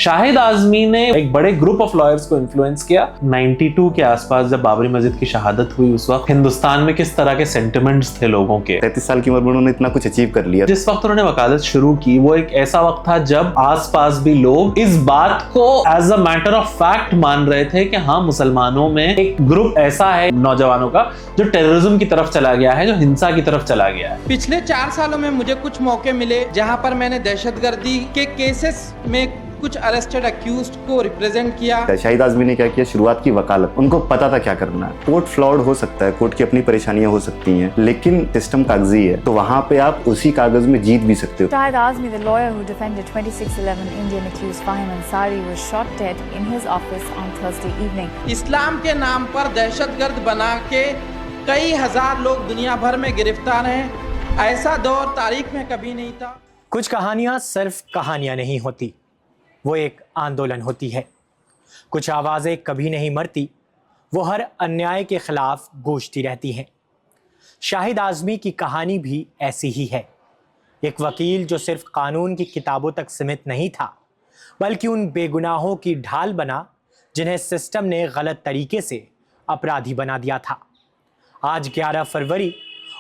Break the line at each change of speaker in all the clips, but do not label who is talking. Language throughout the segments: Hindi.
शाहिद आजमी ने एक बड़े ग्रुप ऑफ लॉयर्स को इन्फ्लुएंस किया। 92 के आसपास जब बाबरी मस्जिद की शहादत हुई, उस वक्त हिंदुस्तान में किस तरह के सेंटिमेंट्स थे लोगों के।
33 साल की उम्र में उन्होंने इतना कुछ अचीव कर लिया।
जिस वक्त उन्होंने वकालत शुरू की वो एक ऐसा वक्त था जब आसपास भी लोग इस बात को as a matter of fact मान रहे थे कि हाँ, मुसलमानों में एक ग्रुप ऐसा है नौजवानों का जो टेररिज्म की तरफ चला गया है, जो हिंसा की तरफ चला गया है।
पिछले 4 सालों में मुझे कुछ मौके मिले जहां पर मैंने दहशतगर्दी के केसेस में कुछ अरेस्टेड अक्यूज्ड को रिप्रेजेंट किया।
शाहिद आजमी ने क्या किया, शुरुआत की वकालत। उनको पता था क्या करना है। कोर्ट फ्लॉड हो सकता है, कोर्ट की अपनी परेशानियां हो सकती हैं, लेकिन सिस्टम कागजी है, तो वहां पे आप उसी कागज में जीत भी सकते हो।
Shahid Azmi, the lawyer who defended 2611 Indian accused Fahim Ansari, was shot dead in his office on Thursday evening.
इस्लाम के नाम पर दहशतगर्द बना के कई हजार लोग दुनिया भर में गिरफ्तार हैं। ऐसा दौर तारीख में कभी नहीं था।
कुछ कहानियां सिर्फ कहानियां नहीं होती, वो एक आंदोलन होती है। कुछ आवाज़ें कभी नहीं मरती, वो हर अन्याय के खिलाफ गूंजती रहती हैं। शाहिद आज़मी की कहानी भी ऐसी ही है। एक वकील जो सिर्फ कानून की किताबों तक सीमित नहीं था, बल्कि उन बेगुनाहों की ढाल बना जिन्हें सिस्टम ने गलत तरीके से अपराधी बना दिया था। आज 11 फरवरी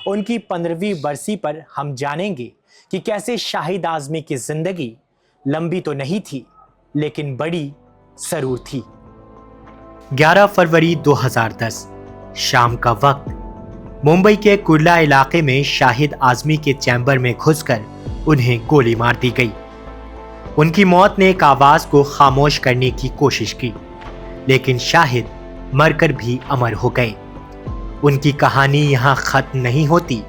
उनकी 15वीं बरसी पर हम जानेंगे कि कैसे शाहिद आज़मी की ज़िंदगी लंबी तो नहीं थी, लेकिन बड़ी जरूर थी। 11 फरवरी 2010 शाम का वक्त मुंबई के कुर्ला इलाके में शाहिद आज़मी के चैम्बर में घुसकर उन्हें गोली मार दी गई। उनकी मौत ने एक आवाज को खामोश करने की कोशिश की, लेकिन शाहिद मरकर भी अमर हो गए। उनकी कहानी यहाँ खत्म नहीं होती,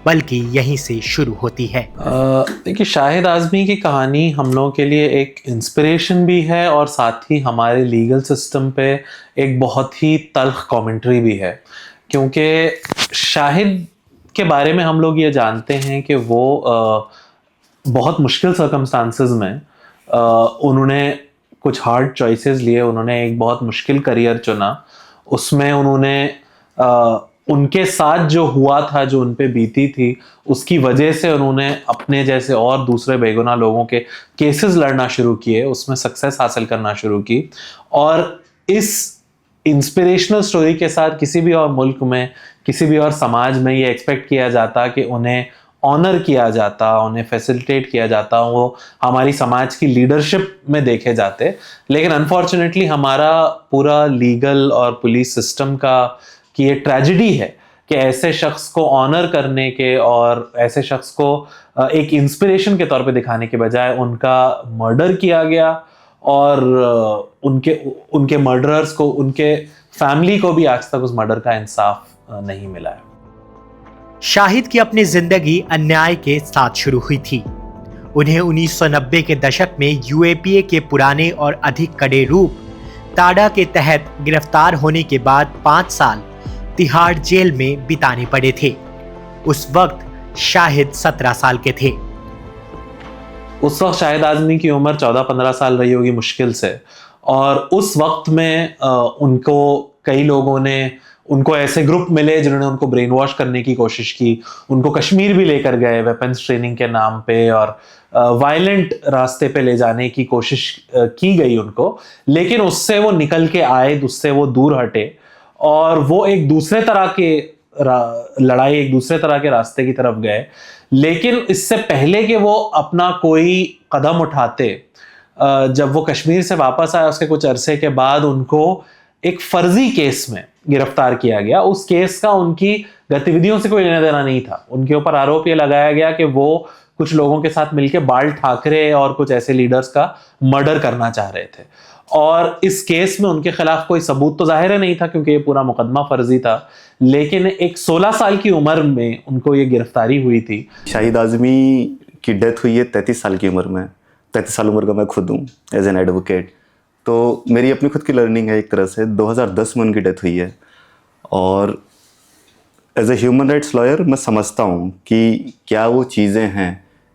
बल्कि यहीं से शुरू होती है।
देखिए, शाहिद आज़मी की कहानी हम लोगों के लिए एक इंस्पिरेशन भी है और साथ ही हमारे लीगल सिस्टम पे एक बहुत ही तल्ख कमेंट्री भी है, क्योंकि शाहिद के बारे में हम लोग ये जानते हैं कि वो बहुत मुश्किल सर्कमस्टांसेस में उन्होंने कुछ हार्ड चॉइसेस लिए। उन्होंने एक बहुत मुश्किल करियर चुना। उसमें उन्होंने उनके साथ जो हुआ था, जो उन पे बीती थी, उसकी वजह से उन्होंने अपने जैसे और दूसरे बेगुनाह लोगों के केसेस लड़ना शुरू किए, उसमें सक्सेस हासिल करना शुरू की। और इस इंस्पिरेशनल स्टोरी के साथ किसी भी और मुल्क में, किसी भी और समाज में ये एक्सपेक्ट किया जाता कि उन्हें ऑनर किया जाता, उन्हें फैसिलिटेट किया जाता, वो हमारी समाज की लीडरशिप में देखे जाते। लेकिन अनफॉर्चुनेटली हमारा पूरा लीगल और पुलिस सिस्टम की ये ट्रेजेडी है कि ऐसे शख्स को ऑनर करने के और ऐसे शख्स को एक इंस्पिरेशन के तौर पे दिखाने के बजाय उनका मर्डर किया गया और उनके मर्डरर्स को, उनके फैमिली को भी आज तक उस मर्डर का इंसाफ नहीं मिला है।
शाहिद की अपनी जिंदगी अन्याय के साथ शुरू हुई थी। उन्हें 1990 के दशक में यूएपीए के पुराने और अधिक कड़े रूप टाडा के तहत गिरफ्तार होने के बाद 5 साल तिहाड़ जेल में बिताने पड़े थे। उस वक्त शाहिद 17 साल के थे।
उस वक्त शाहिद आज़मी की उम्र 14-15 साल रही होगी मुश्किल से, और उस वक्त में उनको कई लोगों ने, उनको ऐसे ग्रुप मिले जिन्होंने उनको ब्रेन वॉश करने की कोशिश की। उनको कश्मीर भी लेकर गए वेपन्स ट्रेनिंग के नाम पे और वायलेंट रास्ते पे ले जाने की कोशिश की गई उनको, लेकिन उससे वो निकल के आए, उससे वो दूर हटे और वो एक दूसरे तरह के लड़ाई, एक दूसरे तरह के रास्ते की तरफ गए। लेकिन इससे पहले कि वो अपना कोई कदम उठाते, जब वो कश्मीर से वापस आए उसके कुछ अरसे के बाद उनको एक फर्जी केस में गिरफ्तार किया गया। उस केस का उनकी गतिविधियों से कोई लेना देना नहीं था। उनके ऊपर आरोप ये लगाया गया कि वो कुछ लोगों के साथ मिलकर बाल ठाकरे और कुछ ऐसे लीडर्स का मर्डर करना चाह रहे थे, और इस केस में उनके खिलाफ कोई सबूत तो जाहिर नहीं था क्योंकि ये पूरा मुकदमा फर्जी था। लेकिन एक 16 साल की उम्र में उनको ये गिरफ्तारी हुई थी।
शाहिद आज़मी की डेथ हुई है 33 साल की उम्र में। 33 साल उम्र का मैं खुद हूँ एज एन एडवोकेट, तो मेरी अपनी खुद की लर्निंग है एक तरह से। 2010 में उनकी डेथ हुई है, और as a human rights lawyer मैं समझता हूँ कि क्या वो चीज़ें हैं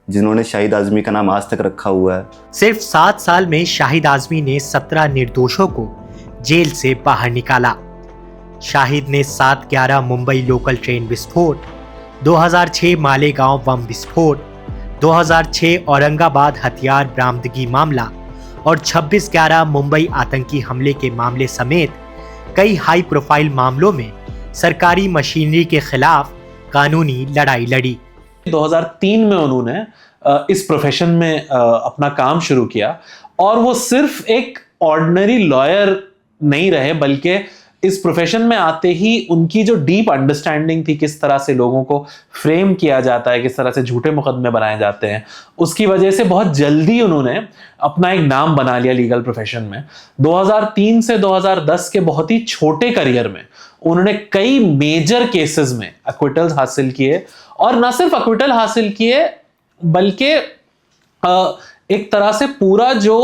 जिन्होंने शाहिद आज़मी का नाम आज तक रखा हुआ है।
सिर्फ 7 साल में शाहिद आज़मी ने 17 निर्दोषों को जेल से बाहर निकाला। शाहिद ने 7/11 मुंबई लोकल ट्रेन विस्फोट, 2006 मालेगांव बम विस्फोट, 2006 औरंगाबाद हथियार बरामदगी मामला और 26/11 मुंबई आतंकी हमले के मामले समेत कई हाई प्रोफाइल मामलों में सरकारी मशीनरी के खिलाफ कानूनी लड़ाई लड़ी।
2003 में उन्होंने इस प्रोफेशन में अपना काम शुरू किया और वो सिर्फ एक ऑर्डिनरी लॉयर नहीं रहे, बल्कि इस प्रोफेशन में आते ही उनकी जो डीप अंडरस्टैंडिंग थी किस तरह से लोगों को फ्रेम किया जाता है, किस तरह से झूठे मुकदमे बनाए जाते हैं, उसकी वजह से बहुत जल्दी उन्होंने अपना एक नाम बना लिया लीगल प्रोफेशन में। 2003 से 2010 के बहुत ही छोटे करियर में उन्होंने कई मेजर केसेस में एक्विटल्स हासिल किए, और न सिर्फ एक्विटल हासिल किए बल्कि एक तरह से पूरा जो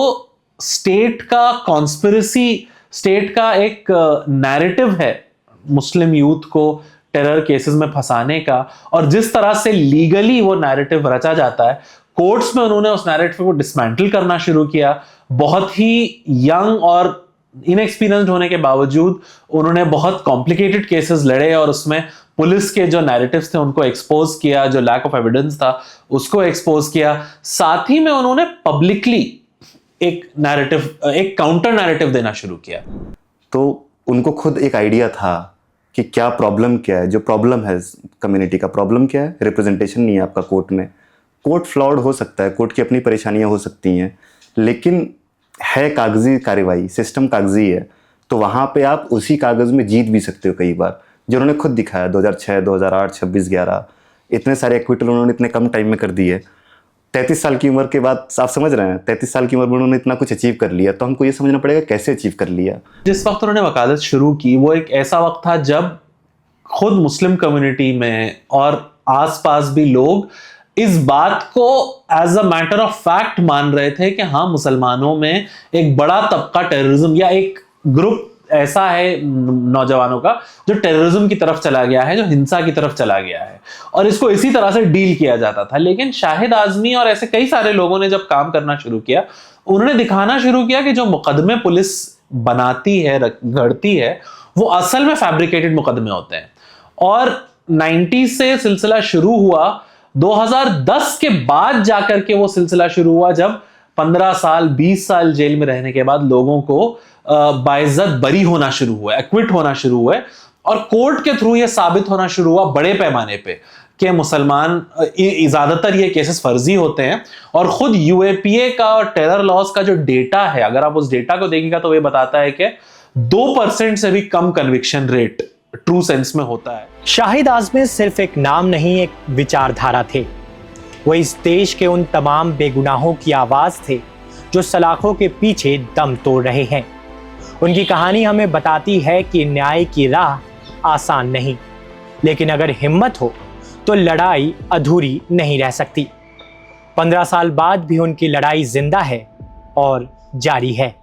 स्टेट का कॉन्स्पिरेसी, स्टेट का एक नैरेटिव है मुस्लिम यूथ को टेरर केसेस में फंसाने का, और जिस तरह से लीगली वो नैरेटिव रचा जाता है, कोर्ट्स में उन्होंने उस नैरेटिव को डिसमेंटल करना शुरू किया। बहुत ही यंग और इनएक्सपीरियंस्ड होने के बावजूद उन्होंने बहुत कॉम्प्लिकेटेड केसेस लड़े और उसमें पुलिस के जो नैरेटिव्स थे उनको एक्सपोज किया, जो लैक ऑफ एविडेंस था उसको एक्सपोज किया। साथ ही में उन्होंने पब्लिकली एक नैरेटिव, एक काउंटर नैरेटिव देना शुरू किया।
तो उनको खुद एक आइडिया था कि क्या प्रॉब्लम क्या है, जो प्रॉब्लम है कम्युनिटी का प्रॉब्लम क्या है, रिप्रेजेंटेशन नहीं है आपका कोर्ट में। कोर्ट फ्लॉड हो सकता है, कोर्ट की अपनी परेशानियां हो सकती हैं, लेकिन है कागजी कार्रवाई, सिस्टम कागजी है, तो वहाँ पे आप उसी कागज़ में जीत भी सकते हो कई बार, जो उन्होंने खुद दिखाया। 2006, 2008, 26/11 इतने सारे एक्विटल उन्होंने इतने कम टाइम में कर दिए। 33 साल की उम्र के बाद, आप समझ रहे हैं, 33 साल की उम्र में उन्होंने इतना कुछ अचीव कर लिया, तो हमको ये समझना पड़ेगा कैसे अचीव कर लिया।
जिस वक्त उन्होंने वकालत शुरू की वो एक ऐसा वक्त था जब खुद मुस्लिम कम्युनिटी में और आसपास भी लोग इस बात को as a matter of fact मान रहे थे कि हाँ, मुसलमानों में एक बड़ा तबका टेररिज्म या एक ग्रुप ऐसा है नौजवानों का जो टेररिज्म की तरफ चला गया है, जो हिंसा की तरफ चला गया है, और इसको इसी तरह से डील किया जाता था। लेकिन शाहिद आजमी और ऐसे कई सारे लोगों ने जब काम करना शुरू किया, उन्होंने दिखाना शुरू किया कि जो मुकदमे पुलिस बनाती है, गढ़ती है, वो असल में फैब्रिकेटेड मुकदमे होते हैं। और 90 से सिलसिला शुरू हुआ, 2010 के बाद जाकर के वो सिलसिला शुरू हुआ जब 15 साल 20 साल जेल में रहने के बाद लोगों को बाइज्जत बरी होना शुरू हुआ, एक्विट होना शुरू हुए, और कोर्ट के थ्रू ये साबित होना शुरू हुआ बड़े पैमाने पे कि मुसलमान, ज्यादातर ये केसेस फर्जी होते हैं। और खुद यूएपीए का और टेरर लॉज का जो डेटा है, अगर आप उस डेटा को देखिएगा तो ये बताता है कि 2% से भी कम कन्विक्शन रेट ट्रू सेंस में होता है।
शाहिद आजमी सिर्फ एक नाम नहीं, एक विचारधारा थे। वो इस देश के उन तमाम बेगुनाहों की आवाज थे जो सलाखों के पीछे दम तोड़ रहे हैं। उनकी कहानी हमें बताती है कि न्याय की राह आसान नहीं, लेकिन अगर हिम्मत हो तो लड़ाई अधूरी नहीं रह सकती। 15 साल बाद भी उनकी लड़ाई जिंदा है और जारी है।